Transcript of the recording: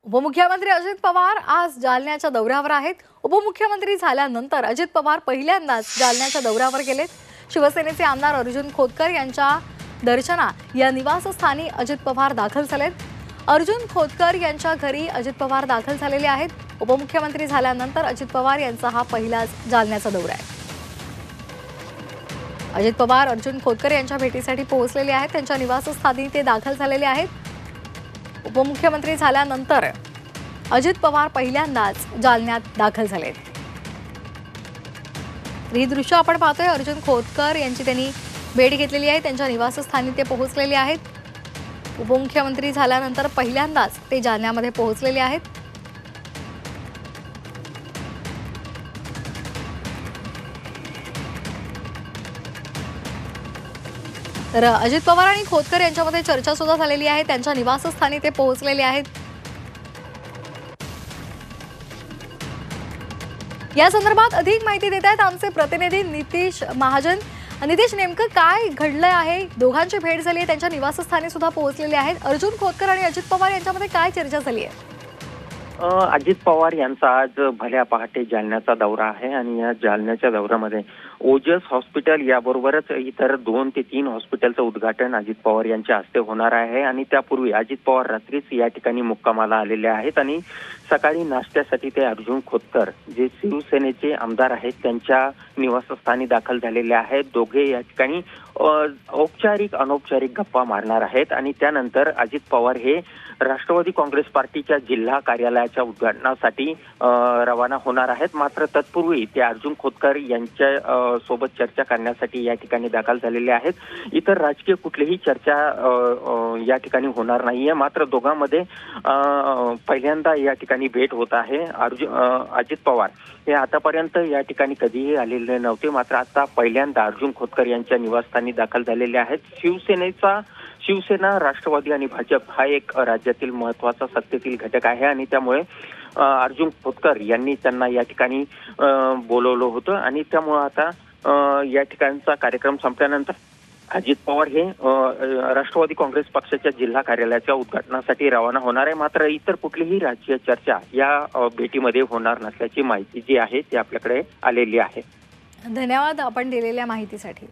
उपमुख्यमंत्री अजित पवार आज जालन्याच्या दौऱ्यावर आहेत। उपमुख्यमंत्री झाल्यानंतर अजित पवार पहिल्यांदाच जालन्याच्या दौऱ्यावर गेलेत। शिवसेनेचे आमदार अर्जुन खोतकर यांच्या दर्शना या निवासस्थानी अजित पवार दाखल झालेत। अर्जुन खोतकर यांच्या घरी अजित पवार दाखल झालेले आहेत। उपमुख्यमंत्री झाल्यानंतर अजित पवार यांचा हा पहिलाच जालन्याचा दौरा आहे। अजित पवार अर्जुन खोतकर यांच्या भेटीसाठी पोहोचलेले आहेत। त्यांच्या निवासस्थानी ते दाखल झालेले आहेत। उपमुख्यमंत्री झाल्यानंतर अजित पवार पहिल्यांदाच जालन्यात दाखल झालेत। ही दृश्य आपण पाहतोय। अर्जुन खोतकर यांची त्यांनी भेट घेतलेली आहे। त्यांच्या निवासस्थानी ते पोहोचलेले आहेत। उपमुख्यमंत्री झाल्यानंतर पहिल्यांदाच ते जालन्यामध्ये पोहोचलेले आहेत। तर अजित पवार आणि खोतकर यांच्यामध्ये चर्चा सुद्धा झालेली आहे। त्यांच्या निवासस्थानी ते पोहोचलेले आहेत। या संदर्भात अधिक माहिती देत आहेत आमचे प्रतिनिधी नितीश महाजन। नितीश, नेमकं काय घडलं आहे? दोघांची भेट झाली आहे, त्यांच्या निवासस्थानी सुद्धा पोहोचलेले आहेत। अर्जुन खोतकर आणि अजित पवार यांच्यामध्ये काय चर्चा झाली आहे? अजित पवार यांचा आज भल्या पहाटे जालन्याचा दौरा आहे आणि या जालन्याच्या दौऱ्यामध्ये ओजस हॉस्पिटल याबरोबरच इतर 2 ते 3 हॉस्पिटलचं उद्घाटन अजित पवार यांच्या हस्ते होणार आहे। आणि त्यापूर्वी अजित पवार रात्रीच या ठिकाणी मुक्कामाला आलेले आहेत आणि सकाळी नाश्त्यासाठी ते अर्जुन खोतकर जे शिवसेनेचे आमदार आहेत त्यांच्या निवासस्थानी दाखल झालेले आहेत। दोघे या ठिकाणी औपचारिक अनौपचारिक गप्पा मारणार आहेत आणि त्यानंतर अजित पवार हे राष्ट्रवादी काँग्रेस पार्टीच्या जिल्हा कार्यालयाच्या उद्घाटनासाठी रवाना होणार आहेत। मात्र तत्पूर्वी ते अर्जुन खोतकर यांच्या सोबत चर्चा करण्यासाठी या ठिकाणी दाखल झालेले आहेत। इतर राजकीय कुठलीही चर्चा या ठिकाणी होणार नाहीये। मात्र दोघांमध्ये पहिल्यांदा या ठिकाणी भेट होत आहे। अजित पवार हे आतापर्यंत या ठिकाणी कधीही आलेले नव्हते, मात्र आता पहिल्यांदा अर्जुन खोतकर यांच्या निवासस्थानी दाखल झालेले आहेत। शिवसेना, राष्ट्रवादी आणि भाजप हा एक राज्यातील महत्त्वाचा सत्तेतील घटक आहे आणि त्यामुळे अर्जुन खोतकर यांनी त्यांना या ठिकाणी बोलवलं होतं आणि त्यामुळे आता या ठिकाणचा कार्यक्रम संपल्यानंतर अजित पवार हे राष्ट्रवादी काँग्रेस पक्षाच्या जिल्हा कार्यालयाच्या उद्घाटनासाठी रवाना होणार आहे। मात्र इतर कुठलीही राजकीय चर्चा या भेटीमध्ये होणार नसल्याची माहिती जी आहे ती आपल्याकडे आलेली आहे। धन्यवाद आपण दिलेल्या माहितीसाठी।